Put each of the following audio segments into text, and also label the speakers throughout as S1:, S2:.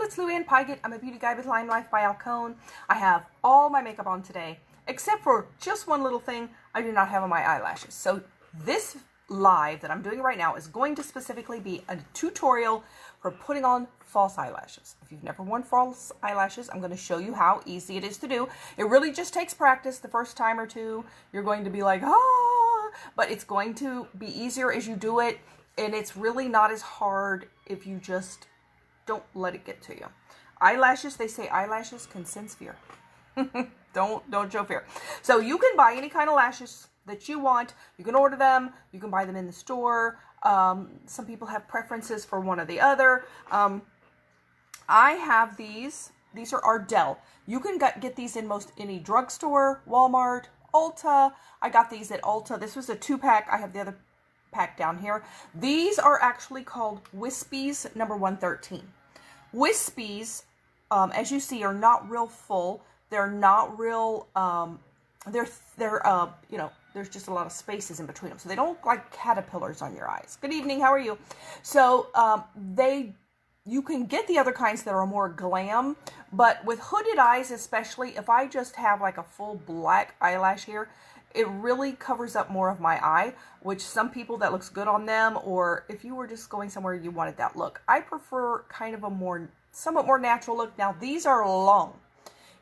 S1: it's Luann Pygott. I'm a beauty guide with Lime Life by Alcone. I have all my makeup on today, except for just one little thing. I do not have on my eyelashes. So this live that I'm doing right now is going to specifically be a tutorial for putting on false eyelashes. If you've never worn false eyelashes, I'm going to show you how easy it is to do. It really just takes practice. The first time or two, you're going to be like, ah, but it's going to be easier as you do it. And it's really not as hard if you just don't let it get to you. Eyelashes, they say eyelashes can sense fear. Don't show fear. So you can buy any kind of lashes that you want. You can order them. You can buy them in the store. Some people have preferences for one or the other. I have these. These are Ardell. You can get these in most any drugstore, Walmart, Ulta. I got these at Ulta. This was a 2-pack. I have the other pack down here. These are actually called Wispies number 113. Wispies, as you see, are not real full. They're not real, you know, there's just a lot of spaces in between them. So they don't look like caterpillars on your eyes. Good evening, how are you? So you can get the other kinds that are more glam, but with hooded eyes, especially if I just have like a full black eyelash here, it really covers up more of my eye, which some people that looks good on them, or if you were just going somewhere you wanted that look. I prefer kind of a somewhat more natural look. Now these are long.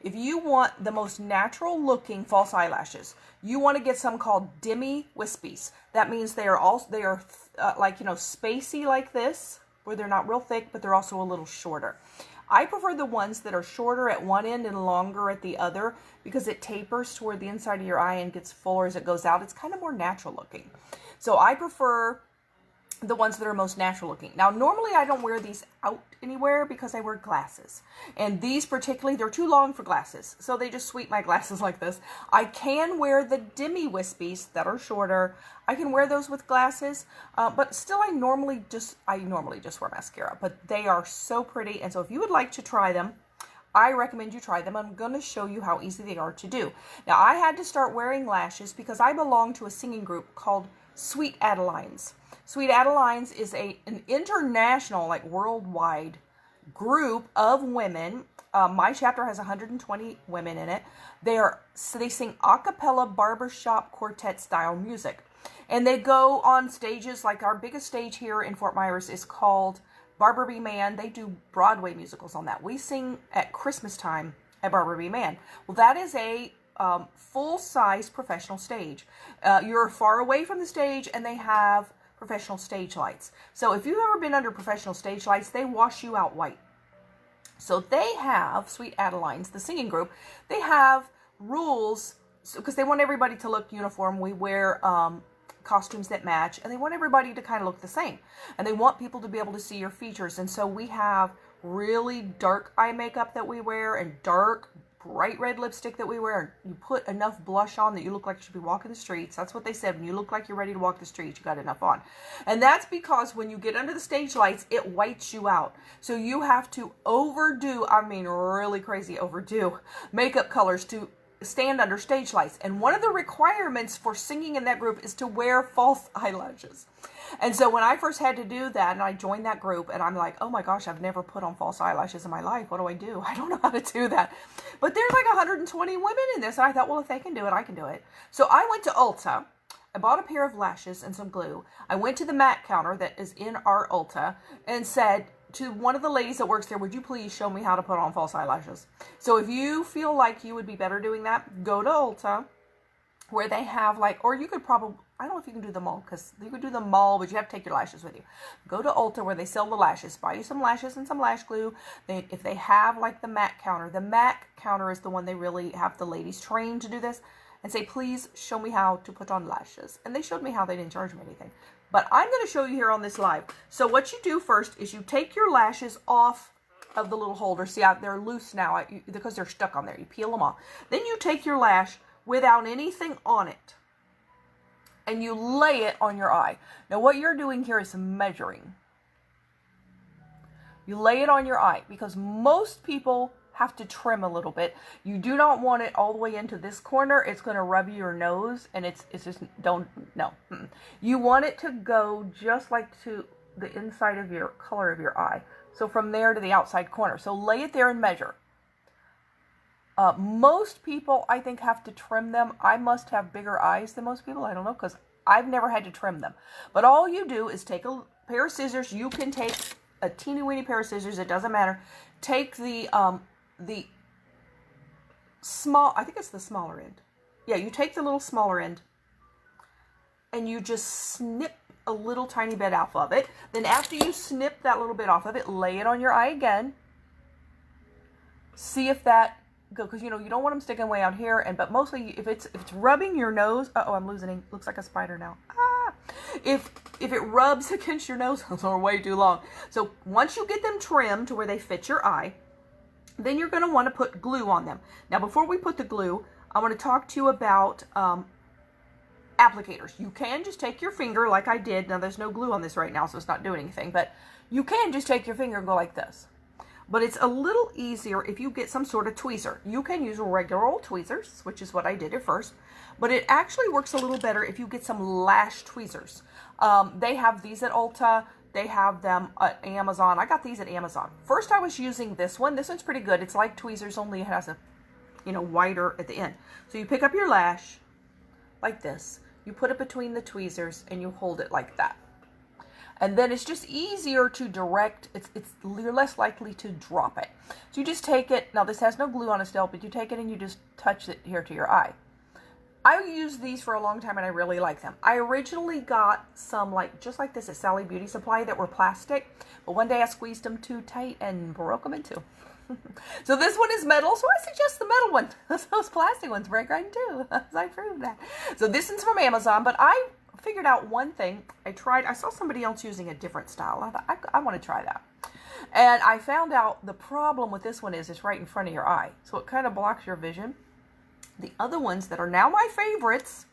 S1: If you want the most natural looking false eyelashes, you want to get some called demi wispies. That means they are like, you know, spacey like this, where they're not real thick, but they're also a little shorter. I prefer the ones that are shorter at one end and longer at the other, because it tapers toward the inside of your eye and gets fuller as it goes out. It's kind of more natural looking. So I prefer the ones that are most natural looking. Now, normally I don't wear these out anywhere because I wear glasses. And these particularly, they're too long for glasses. So they just sweep my glasses like this. I can wear the demi wispies that are shorter. I can wear those with glasses, but still I normally just wear mascara. But they are so pretty. And so if you would like to try them, I recommend you try them. I'm going to show you how easy they are to do. Now, I had to start wearing lashes because I belong to a singing group called Sweet Adelines. Sweet Adelines is an international, like worldwide group of women. My chapter has 120 women in it. They sing a cappella barbershop quartet style music. And they go on stages, like our biggest stage here in Fort Myers is called Barber B. Mann. They do Broadway musicals on that. We sing at Christmas time at Barber B. Mann. Well, that is a full-size professional stage. You're far away from the stage, and they have professional stage lights. So if you've ever been under professional stage lights, they wash you out white. So they have, Sweet Adelines, the singing group, they have rules, because they want everybody to look uniform. We wear costumes that match, and they want everybody to kind of look the same. And they want people to be able to see your features. And so we have really dark eye makeup that we wear, and dark, bright red lipstick that we wear. You put enough blush on that you look like you should be walking the streets. That's what they said. When you look like you're ready to walk the streets, you got enough on. And that's because when you get under the stage lights, it whites you out. So you have to overdo, I mean really crazy overdo, makeup colors to stand under stage lights. And one of the requirements for singing in that group is to wear false eyelashes. And so when I first had to do that, and I joined that group, and I'm like, oh my gosh, I've never put on false eyelashes in my life. What do I do? I don't know how to do that. But there's like 120 women in this, and I thought, well, if they can do it, I can do it. So I went to Ulta. I bought a pair of lashes and some glue. I went to the MAC counter that is in our Ulta and said to one of the ladies that works there, would you please show me how to put on false eyelashes? So if you feel like you would be better doing that, go to Ulta, where they have like, or you could probably, I don't know if you can do them all, because you could do them all, but you have to take your lashes with you. Go to Ulta where they sell the lashes. Buy you some lashes and some lash glue. If they have like the MAC counter is the one they really have the ladies trained to do this, and say, please show me how to put on lashes. And they showed me how. They didn't charge me anything. But I'm going to show you here on this live. So what you do first is you take your lashes off of the little holder. See, they're loose now because they're stuck on there. You peel them off. Then you take your lash without anything on it, and you lay it on your eye. Now what you're doing here is measuring. You lay it on your eye because most people have to trim a little bit. You do not want it all the way into this corner. It's going to rub your nose, and it's just, don't, no. You want it to go just like to the inside of your color of your eye. So from there to the outside corner. So lay it there and measure. Most people, I think, have to trim them. I must have bigger eyes than most people. I don't know, because I've never had to trim them. But all you do is take a pair of scissors. You can take a teeny weeny pair of scissors. It doesn't matter. Take the small, I think it's the smaller end. Yeah, you take the little smaller end and you just snip a little tiny bit off of it. Then after you snip that little bit off of it, lay it on your eye again. See if that go, because you know you don't want them sticking way out here. And but mostly if it's rubbing your nose. Oh, I'm losing ink. Looks like a spider now. Ah! If it rubs against your nose, those are way too long. So once you get them trimmed to where they fit your eye, then you're going to want to put glue on them. Now, before we put the glue, I want to talk to you about applicators. You can just take your finger like I did. Now, there's no glue on this right now, so it's not doing anything. But you can just take your finger and go like this. But it's a little easier if you get some sort of tweezer. You can use regular old tweezers, which is what I did at first. But it actually works a little better if you get some lash tweezers. They have these at Ulta. They have them at Amazon. I got these at Amazon. First, I was using this one. This one's pretty good. It's like tweezers, only it has a, wider at the end. So you pick up your lash like this. You put it between the tweezers and you hold it like that. And then it's just easier to direct. You're less likely to drop it. So you just take it. Now, this has no glue on it still, but you take it and you just touch it here to your eye. I used these for a long time and I really like them. I originally got some just like this at Sally Beauty Supply that were plastic, but one day I squeezed them too tight and broke them in two. So this one is metal, so I suggest the metal one. Those plastic ones break right in two. I proved that. So this one's from Amazon, but I figured out one thing. I saw somebody else using a different style. I thought, I want to try that. And I found out the problem with this one is it's right in front of your eye, so it kind of blocks your vision. The other ones that are now my favorites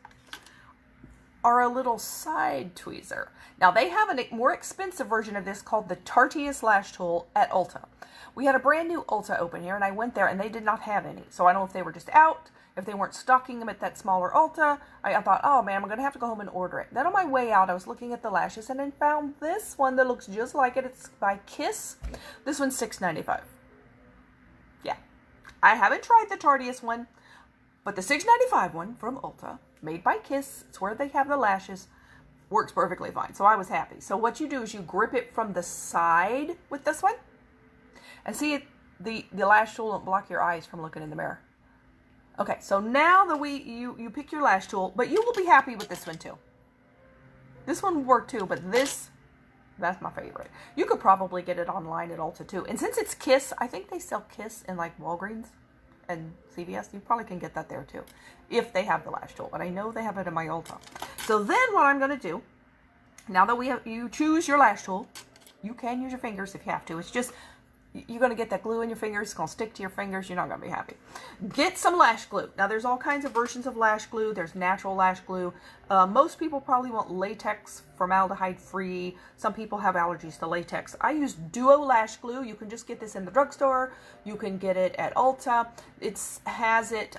S1: are a little side tweezer. Now, they have a more expensive version of this called the Tarteus Lash Tool at Ulta. We had a brand new Ulta open here, and I went there, and they did not have any. So I don't know if they were just out, if they weren't stocking them at that smaller Ulta. I thought, oh, man, I'm going to have to go home and order it. Then on my way out, I was looking at the lashes, and then found this one that looks just like it. It's by Kiss. This one's $6.95. Yeah. I haven't tried the Tarteus one. But the $6.95 one from Ulta, made by Kiss, it's where they have the lashes, works perfectly fine. So I was happy. So what you do is you grip it from the side with this one. And see, the lash tool won't block your eyes from looking in the mirror. Okay, so now that you pick your lash tool, but you will be happy with this one too. This one will work too, but that's my favorite. You could probably get it online at Ulta too. And since it's Kiss, I think they sell Kiss in like Walgreens and CVS. You probably can get that there too, if they have the lash tool. But I know they have it in my Ulta. So then what I'm going to do, now that you choose your lash tool, you can use your fingers if you have to. It's just, you're going to get that glue in your fingers. It's going to stick to your fingers. You're not going to be happy. Get some lash glue. Now, there's all kinds of versions of lash glue. There's natural lash glue. Most people probably want latex, formaldehyde-free. Some people have allergies to latex. I use Duo Lash Glue. You can just get this in the drugstore. You can get it at Ulta. It has it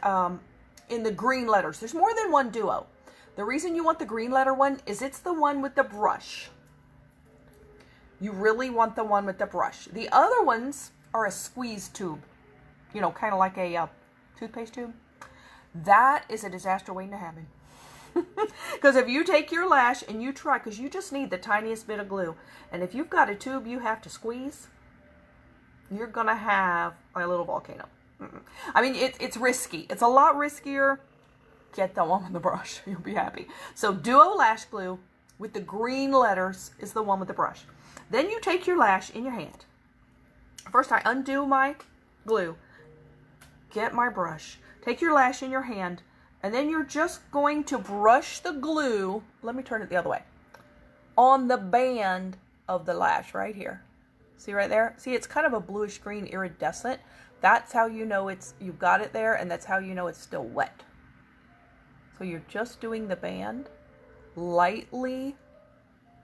S1: in the green letters. There's more than one Duo. The reason you want the green letter one is it's the one with the brush. You really want the one with the brush. The other ones are a squeeze tube. Kind of like a toothpaste tube. That is a disaster waiting to happen. Because if you take your lash and you try, because you just need the tiniest bit of glue. And if you've got a tube you have to squeeze, you're going to have a little volcano. I mean, it's risky. It's a lot riskier. Get the one with the brush. You'll be happy. So Duo Lash Glue with the green letters is the one with the brush. Then you take your lash in your hand. First, I undo my glue. Get my brush. Take your lash in your hand. And then you're just going to brush the glue. Let me turn it the other way. On the band of the lash right here. See right there? See, it's kind of a bluish green iridescent. That's how you know you've got it there. And that's how you know it's still wet. So you're just doing the band lightly.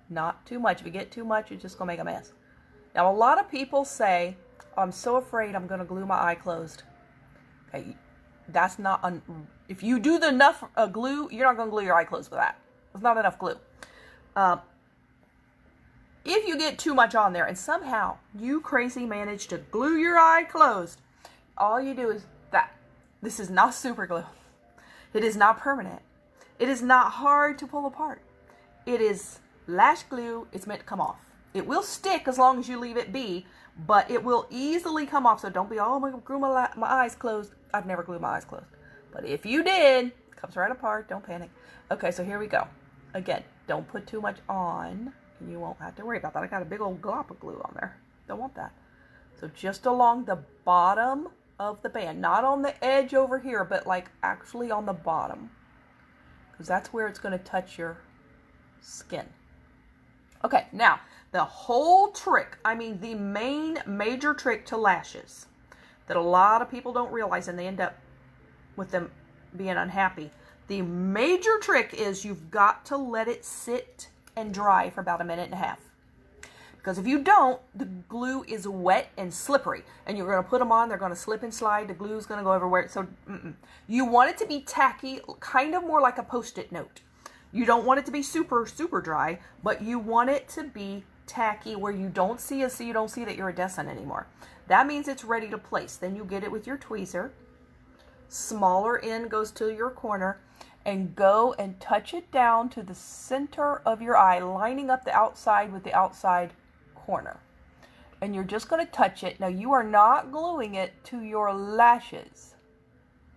S1: Not too much. If you get too much, you're just going to make a mess. Now, a lot of people say, oh, I'm so afraid I'm going to glue my eye closed. Okay, that's not... if you do enough glue, you're not going to glue your eye closed with that. There's not enough glue. if you get too much on there and somehow you crazy manage to glue your eye closed, all you do is that. This is not super glue. It is not permanent. It is not hard to pull apart. It is lash glue. It's meant to come off. It will stick as long as you leave it be, but it will easily come off. So don't be, oh, I'm going to glue my eyes closed. I've never glued my eyes closed. But if you did, it comes right apart. Don't panic. Okay, so here we go. Again, don't put too much on. And you won't have to worry about that. I got a big old glop of glue on there. Don't want that. So just along the bottom of the band. Not on the edge over here, but like actually on the bottom. Because that's where it's going to touch your skin. Okay, now, the whole trick, I mean the main major trick to lashes that a lot of people don't realize and they end up with them being unhappy. The major trick is you've got to let it sit and dry for about 1.5 minutes. Because if you don't, the glue is wet and slippery. And you're going to put them on, they're going to slip and slide, the glue is going to go everywhere. So you want it to be tacky, kind of more like a Post-it note. You don't want it to be super, super dry, but you want it to be tacky where you don't see it, so you don't see that you're iridescent anymore. That means it's ready to place. Then you get it with your tweezer. Smaller end goes to your corner, and go and touch it down to the center of your eye, lining up the outside with the outside corner. And you're just going to touch it. Now, you are not gluing it to your lashes.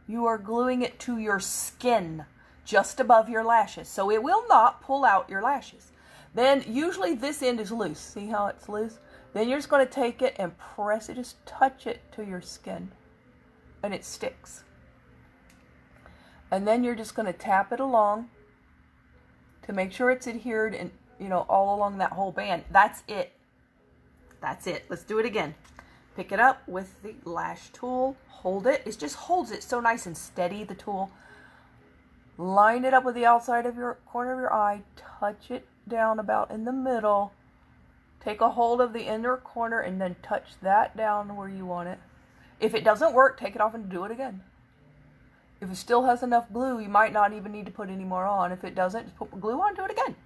S1: You are gluing it to your skin, just above your lashes. So it will not pull out your lashes. Then usually this end is loose. See how it's loose? Then you're just going to take it and press it, just touch it to your skin. And it sticks. And then you're just going to tap it along to make sure it's adhered and, all along that whole band. That's it. That's it. Let's do it again. Pick it up with the lash tool. Hold it. It just holds it so nice and steady, the tool. Line it up with the outside of your corner of your eye. Touch it down about in the middle. Take a hold of the inner corner and then touch that down where you want it. If it doesn't work, take it off and do it again. If it still has enough glue, you might not even need to put any more on. If it doesn't, just put glue on, do it again.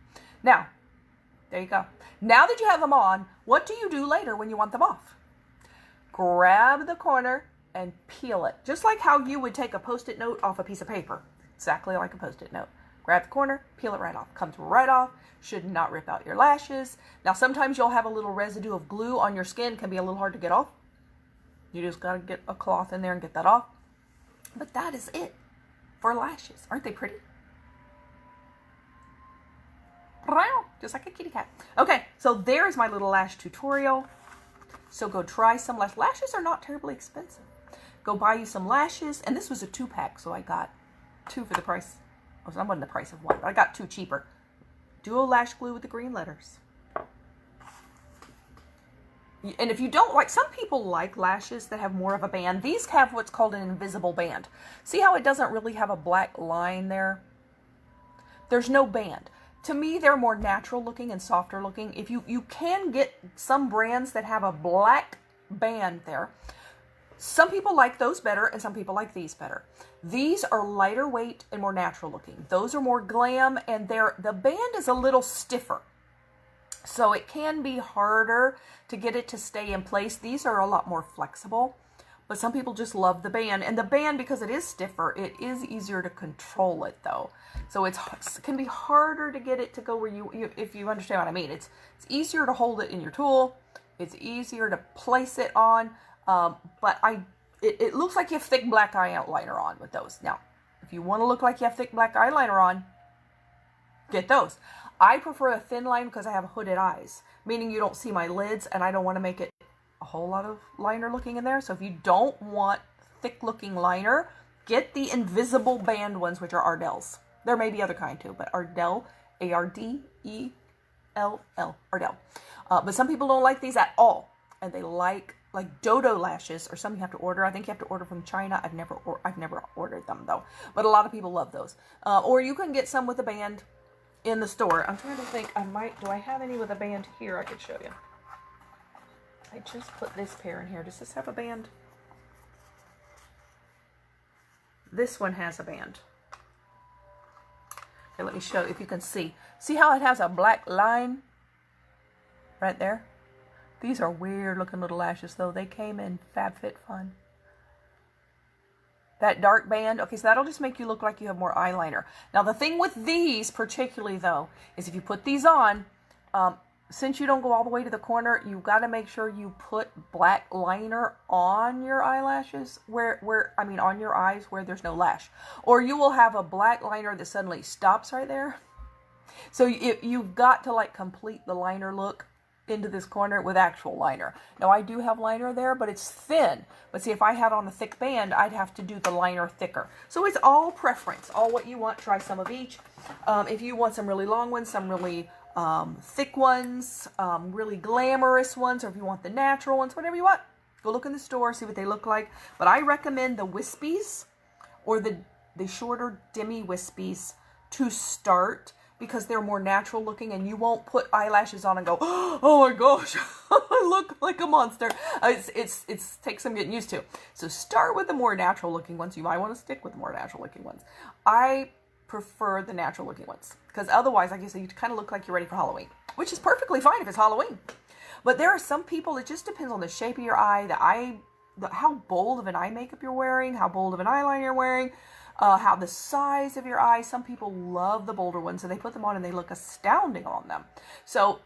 S1: Now, there you go. Now that you have them on, what do you do later when you want them off? Grab the corner and peel it. Just like how you would take a Post-it note off a piece of paper. Exactly like a Post-it note. Grab the corner, peel it right off. Comes right off. Should not rip out your lashes. Now, sometimes you'll have a little residue of glue on your skin. Can be a little hard to get off. You just got to get a cloth in there and get that off. But that is it for lashes. Aren't they pretty? Just like a kitty cat. Okay, so there's my little lash tutorial. So go try some lashes. Lashes are not terribly expensive. Go buy you some lashes. And this was a 2-pack, so I got 2 for the price. Oh, that wasn't the price of 1, but I got 2 cheaper. Duo lash glue with the green letters. And if you don't like, some people like lashes that have more of a band. These have what's called an invisible band. See how it doesn't really have a black line there? There's no band. To me, they're more natural looking and softer looking. If you can get some brands that have a black band there. Some people like those better and some people like these better. These are lighter weight and more natural looking. Those are more glam and the band is a little stiffer. So it can be harder to get it to stay in place. These are a lot more flexible, but some people just love the band. And the band, because it is stiffer, it is easier to control it though. So it can be harder to get it to go where if you understand what I mean. It's easier to hold it in your tool. It's easier to place it on. But it looks like you have thick black eyeliner on with those. Now, if you want to look like you have thick black eyeliner on, get those. I prefer a thin line because I have hooded eyes, meaning you don't see my lids, and I don't want to make it a whole lot of liner looking in there. So if you don't want thick looking liner, get the invisible band ones, which are Ardell's. There may be other kind too, but Ardell, A-R-D-E-L-L, Ardell. But some people don't like these at all, and they like dodo lashes, or some you have to order. I think you have to order from China. I've never ordered them though, but a lot of people love those. Or you can get some with a band in the store. I'm trying to think. Do I have any with a band here? I could show you. I just put this pair in here. Does this have a band? This one has a band. Okay, let me show you if you can see. See how it has a black line right there. These are weird looking little lashes though. They came in FabFitFun. That dark band, okay, so that'll just make you look like you have more eyeliner. Now the thing with these particularly though, is if you put these on, since you don't go all the way to the corner, you've got to make sure you put black liner on your eyelashes, on your eyes where there's no lash. Or you will have a black liner that suddenly stops right there. So you've got to like complete the liner look into this corner with actual liner. Now I do have liner there, but it's thin. But see, if I had on a thick band, I'd have to do the liner thicker. So it's all preference, all what you want. Try some of each. If you want some really long ones, some really thick ones, really glamorous ones, or if you want the natural ones, whatever you want, go look in the store, see what they look like. But I recommend the wispies or the shorter demi wispies to start, because they're more natural looking and you won't put eyelashes on and go, oh my gosh, I look like a monster. It takes some getting used to. So start with the more natural looking ones. You might want to stick with the more natural looking ones. I prefer the natural looking ones because otherwise, like you said, you kind of look like you're ready for Halloween, which is perfectly fine if it's Halloween. But there are some people, it just depends on the shape of your eye, how bold of an eye makeup you're wearing, how bold of an eyeliner you're wearing, how the size of your eyes. Some people love the bolder ones, and they put them on and they look astounding on them. So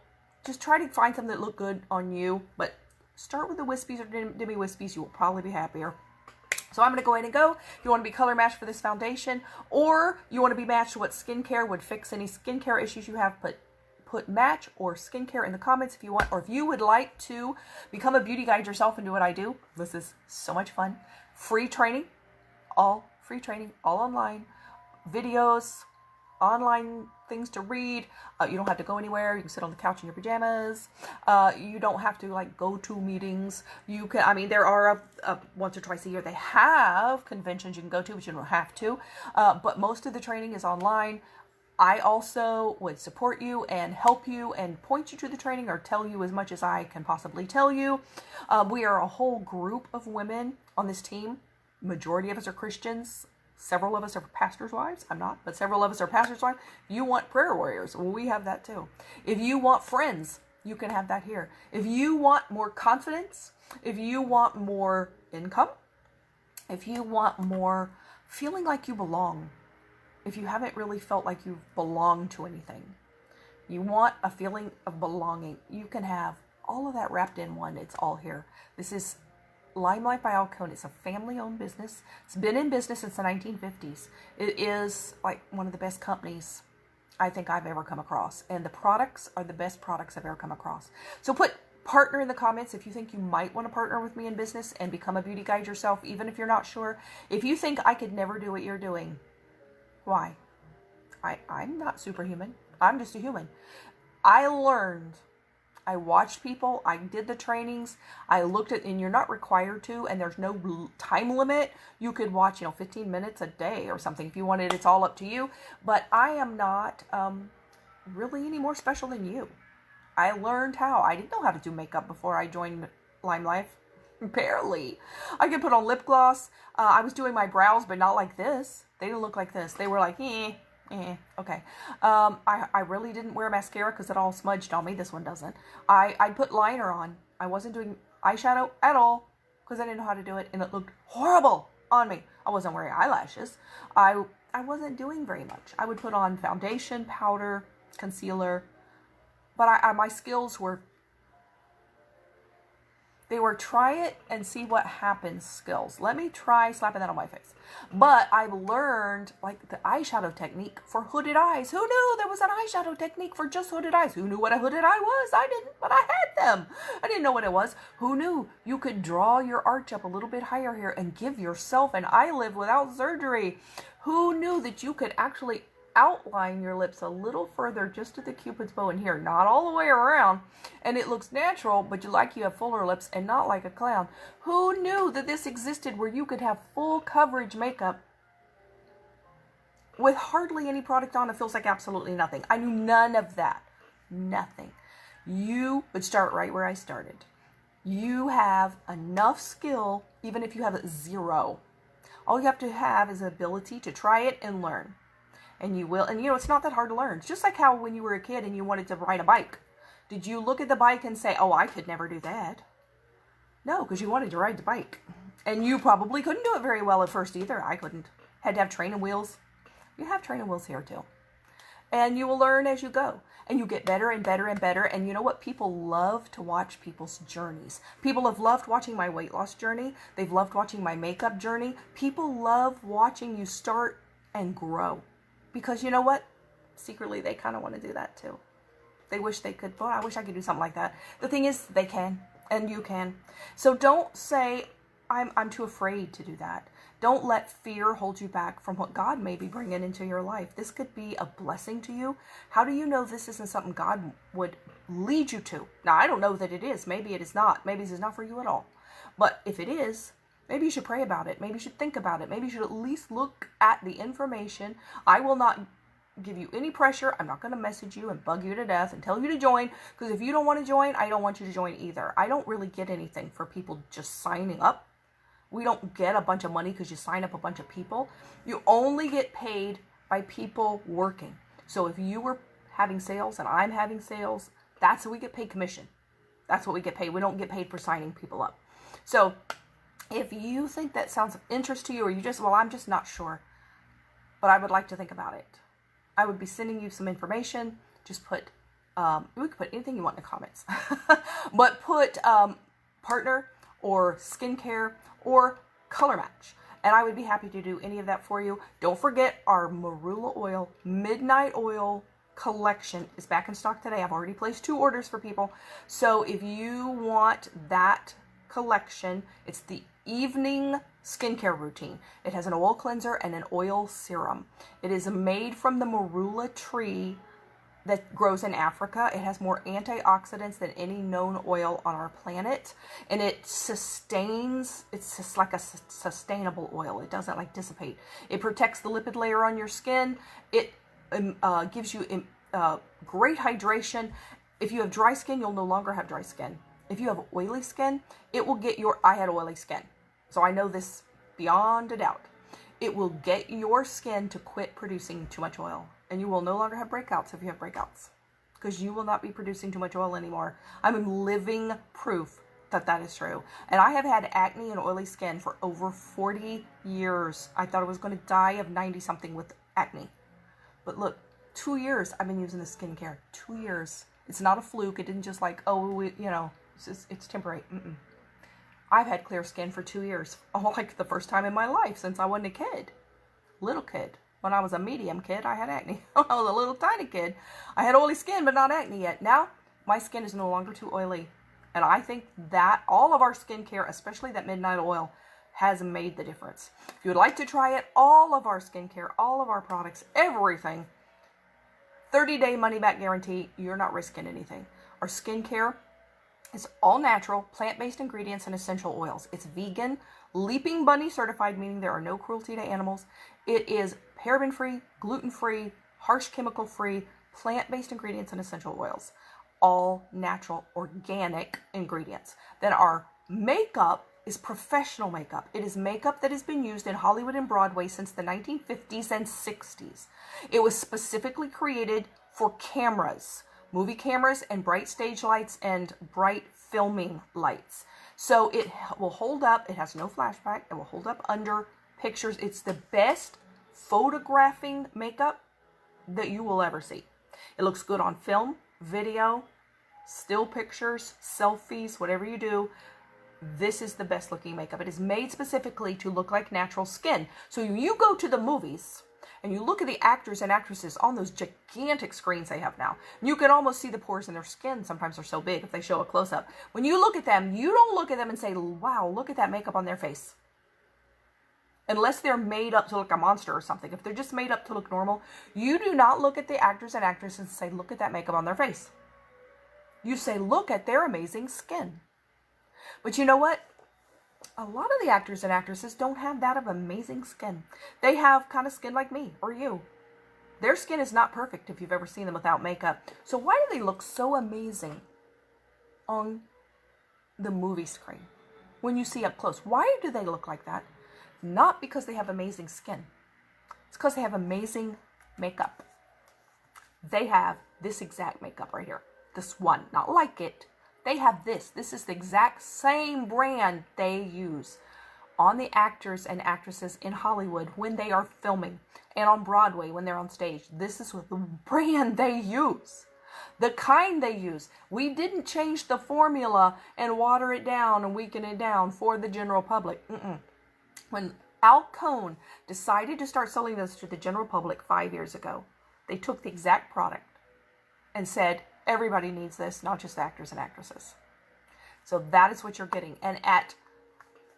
S1: just try to find something that look good on you, but start with the wispies or demi wispies. You will probably be happier. So I'm going to go ahead and go. If you want to be color matched for this foundation, or you want to be matched to what skincare would fix any skincare issues you have, put match or skincare in the comments if you want, or if you would like to become a beauty guide yourself and do what I do. This is so much fun. Free training, all online, videos, online things to read. You don't have to go anywhere. You can sit on the couch in your pajamas. You don't have to like go to meetings. You can, there are once or twice a year they have conventions you can go to, but you don't have to. But most of the training is online. I also would support you and help you and point you to the training or tell you as much as I can possibly tell you. We are a whole group of women on this team. Majority of us are Christians. Several of us are pastors' wives. I'm not, but several of us are pastors' wives. You want prayer warriors. Well, we have that too. If you want friends, you can have that here. If you want more confidence, if you want more income, if you want more feeling like you belong, if you haven't really felt like you belong to anything, you want a feeling of belonging, you can have all of that wrapped in one. It's all here. This is Limelight by Alcone. It's a family-owned business. It's been in business since the 1950s. It is like one of the best companies I think I've ever come across. And the products are the best products I've ever come across. So put partner in the comments if you think you might want to partner with me in business and become a beauty guide yourself, even if you're not sure. If you think I could never do what you're doing, why? I'm not superhuman. I'm just a human. I learned. I watched people, I did the trainings, I looked at, and you're not required to, and there's no time limit. You could watch, 15 minutes a day or something if you wanted. It's all up to you. But I am not really any more special than you. I learned how. I didn't know how to do makeup before I joined Limelife. Barely. I could put on lip gloss. I was doing my brows, but not like this. They didn't look like this. They were like, okay. I really didn't wear mascara because it all smudged on me. This one doesn't. I put liner on. I wasn't doing eyeshadow at all because I didn't know how to do it, and it looked horrible on me. I wasn't wearing eyelashes. I wasn't doing very much. I would put on foundation, powder, concealer, but my skills were, they were try it and see what happens skills. Let me try slapping that on my face. But I've learned like the eyeshadow technique for hooded eyes. Who knew there was an eyeshadow technique for just hooded eyes? Who knew what a hooded eye was? I didn't, but I had them. I didn't know what it was. Who knew you could draw your arch up a little bit higher here and give yourself an eyelid without surgery? Who knew that you could actually outline your lips a little further just to the cupid's bow in here, not all the way around, and it looks natural, but you have fuller lips and not like a clown? Who knew that this existed where you could have full coverage makeup with hardly any product on? It feels like absolutely nothing. I knew none of that. Nothing. You would start right where I started. You have enough skill, even if you have zero. All you have to have is the ability to try it and learn. And you will. And it's not that hard to learn. It's just like how when you were a kid and you wanted to ride a bike. Did you look at the bike and say, oh, I could never do that? No, because you wanted to ride the bike. And you probably couldn't do it very well at first either. I couldn't. Had to have training wheels. You have training wheels here too. And you will learn as you go. And you get better and better and better. And you know what? People love to watch people's journeys. People have loved watching my weight loss journey. They've loved watching my makeup journey. People love watching you start and grow. Because you know what? Secretly, they kind of want to do that too. They wish they could. Well, I wish I could do something like that. The thing is, they can. And you can. So don't say, I'm too afraid to do that. Don't let fear hold you back from what God may be bringing into your life. This could be a blessing to you. How do you know this isn't something God would lead you to? Now, I don't know that it is. Maybe it is not. Maybe this is not for you at all. But if it is, maybe you should pray about it. Maybe you should think about it. Maybe you should at least look at the information. I will not give you any pressure. I'm not going to message you and bug you to death and tell you to join, because if you don't want to join, I don't want you to join either. I don't really get anything for people just signing up. We don't get a bunch of money because you sign up a bunch of people. You only get paid by people working. So if you were having sales and I'm having sales, that's how we get paid commission. That's what we get paid. We don't get paid for signing people up. So if you think that sounds of interest to you, or you just, well, I'm just not sure, but I would like to think about it, I would be sending you some information. Just put, we could put anything you want in the comments, but put partner or skincare or color match, and I would be happy to do any of that for you. Don't forget, our marula oil midnight oil collection is back in stock today. I've already placed 2 orders for people. So if you want that collection, it's the evening skincare routine. It has an oil cleanser and an oil serum. It is made from the marula tree that grows in Africa. It has more antioxidants than any known oil on our planet, and it sustains. It's just like a sustainable oil. It doesn't like dissipate. It protects the lipid layer on your skin. It gives you great hydration. If you have dry skin, you'll no longer have dry skin. If you have oily skin, it will get your, I had oily skin, so I know this beyond a doubt. It will get your skin to quit producing too much oil. And you will no longer have breakouts if you have breakouts, because you will not be producing too much oil anymore. I'm living proof that that is true. And I have had acne and oily skin for over 40 years. I thought I was going to die of 90 something with acne. But look, 2 years I've been using the skincare. 2 years. It's not a fluke. It didn't just like, oh, it's temporary. I've had clear skin for 2 years. Oh, like the first time in my life since I wasn't a kid. Little kid. When I was a medium kid, I had acne. When I was a little tiny kid, I had oily skin, but not acne yet. Now, my skin is no longer too oily. And I think that all of our skincare, especially that midnight oil, has made the difference. If you would like to try it, all of our skincare, all of our products, everything, 30-day money-back guarantee, you're not risking anything. Our skincare is all natural, plant-based ingredients and essential oils. It's vegan, Leaping Bunny certified, meaning there are no cruelty to animals. It is paraben-free, gluten-free, harsh chemical-free, plant-based ingredients and essential oils. All natural, organic ingredients. Then our makeup is professional makeup. It is makeup that has been used in Hollywood and Broadway since the 1950s and 60s. It was specifically created for cameras, movie cameras and bright stage lights and bright filming lights. So it will hold up. It has no flashback. It will hold up under pictures. It's the best photographing makeup that you will ever see. It looks good on film, video, still pictures, selfies, whatever you do. This is the best looking makeup. It is made specifically to look like natural skin. So you go to the movies and you look at the actors and actresses on those gigantic screens they have now. You can almost see the pores in their skin. Sometimes they're so big if they show a close-up. When you look at them, you don't look at them and say, wow, look at that makeup on their face. Unless they're made up to look a monster or something. If they're just made up to look normal, you do not look at the actors and actresses and say, look at that makeup on their face. You say, look at their amazing skin. But you know what? A lot of the actors and actresses don't have that of amazing skin. They have kind of skin like me or you. Their skin is not perfect if you've ever seen them without makeup. So why do they look so amazing on the movie screen when you see up close? Why do they look like that? Not because they have amazing skin. It's because they have amazing makeup. They have this exact makeup right here. This one, not like it. They have this. This is the exact same brand they use on the actors and actresses in Hollywood when they are filming, and on Broadway when they're on stage. This is what the brand they use. The kind they use. We didn't change the formula and water it down and weaken it down for the general public. When Al Cohn decided to start selling this to the general public 5 years ago, they took the exact product and said, everybody needs this, not just actors and actresses. So that is what you're getting. And at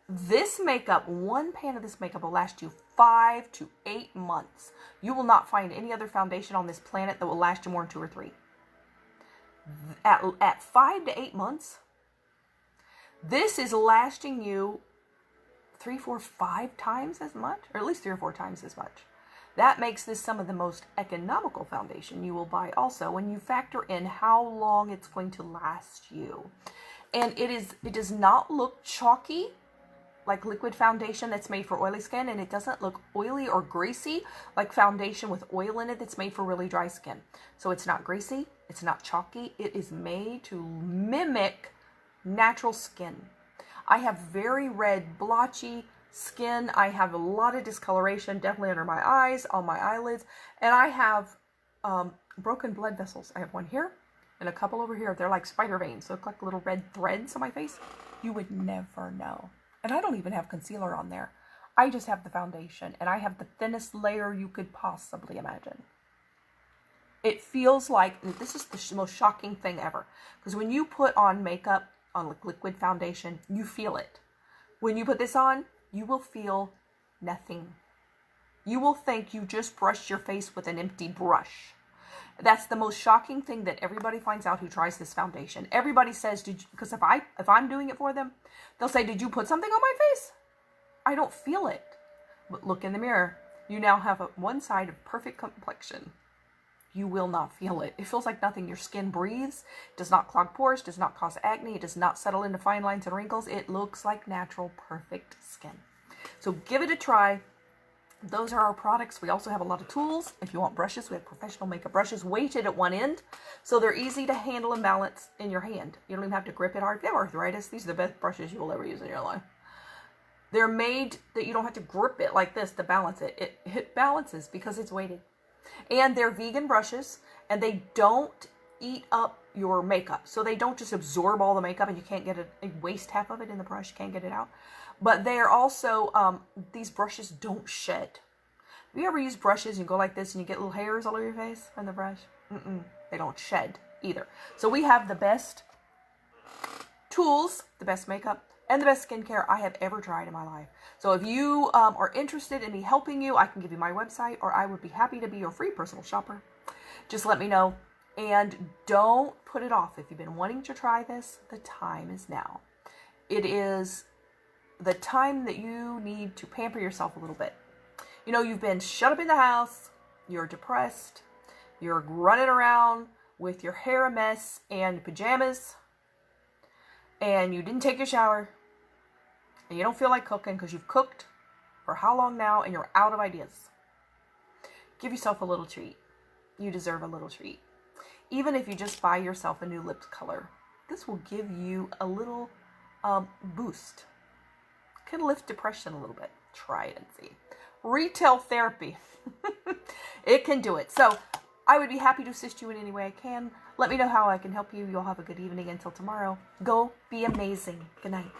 S1: this makeup, one pan of this makeup will last you 5 to 8 months. You will not find any other foundation on this planet that will last you more than 2 or 3. At 5 to 8 months, this is lasting you 3, 4, 5 times as much, or at least 3 or 4 times as much. That makes this some of the most economical foundation you will buy also when you factor in how long it's going to last you. And it does not look chalky like liquid foundation that's made for oily skin, and it doesn't look oily or greasy like foundation with oil in it that's made for really dry skin. So it's not greasy, it's not chalky, it is made to mimic natural skin. I have very red, blotchy skin. I have a lot of discoloration, definitely under my eyes, on my eyelids, and I have broken blood vessels. I have one here and a couple over here. They're like spider veins. They look like little red threads on my face. You would never know. And I don't even have concealer on there. I just have the foundation, and I have the thinnest layer you could possibly imagine. It feels like, this is the most shocking thing ever, because when you put on makeup, on liquid foundation, you feel it. When you put this on, you will feel nothing. You will think you just brushed your face with an empty brush. That's the most shocking thing that everybody finds out who tries this foundation. Everybody says, because if I'm doing it for them, they'll say, did you put something on my face? I don't feel it. But look in the mirror. You now have one side of perfect complexion. You will not feel it. It feels like nothing. Your skin breathes, does not clog pores, does not cause acne, it does not settle into fine lines and wrinkles. It looks like natural, perfect skin. So give it a try. Those are our products. We also have a lot of tools. If you want brushes, we have professional makeup brushes weighted at one end, so they're easy to handle and balance in your hand. You don't even have to grip it hard. If you have arthritis, these are the best brushes you will ever use in your life. They're made that you don't have to grip it like this to balance it. It balances because it's weighted. And they're vegan brushes, and they don't eat up your makeup. So they don't just absorb all the makeup and you can't get it, waste half of it in the brush, you can't get it out. But they are also, these brushes don't shed. Have you ever used brushes and you go like this and you get little hairs all over your face from the brush? They don't shed either. So we have the best tools, the best makeup, and the best skincare I have ever tried in my life. So if you are interested in me helping you, I can give you my website, or I would be happy to be your free personal shopper. Just let me know. And don't put it off. If you've been wanting to try this, the time is now. It is the time that you need to pamper yourself a little bit. You know, you've been shut up in the house, you're depressed, you're running around with your hair a mess and pajamas, and you didn't take your shower, and you don't feel like cooking because you've cooked for how long now and you're out of ideas. Give yourself a little treat. You deserve a little treat. Even if you just buy yourself a new lip color, this will give you a little boost. Can lift depression a little bit. Try it and see. Retail therapy. It can do it. So I would be happy to assist you in any way I can. Let me know how I can help you. You'll have a good evening until tomorrow. Go be amazing. Good night.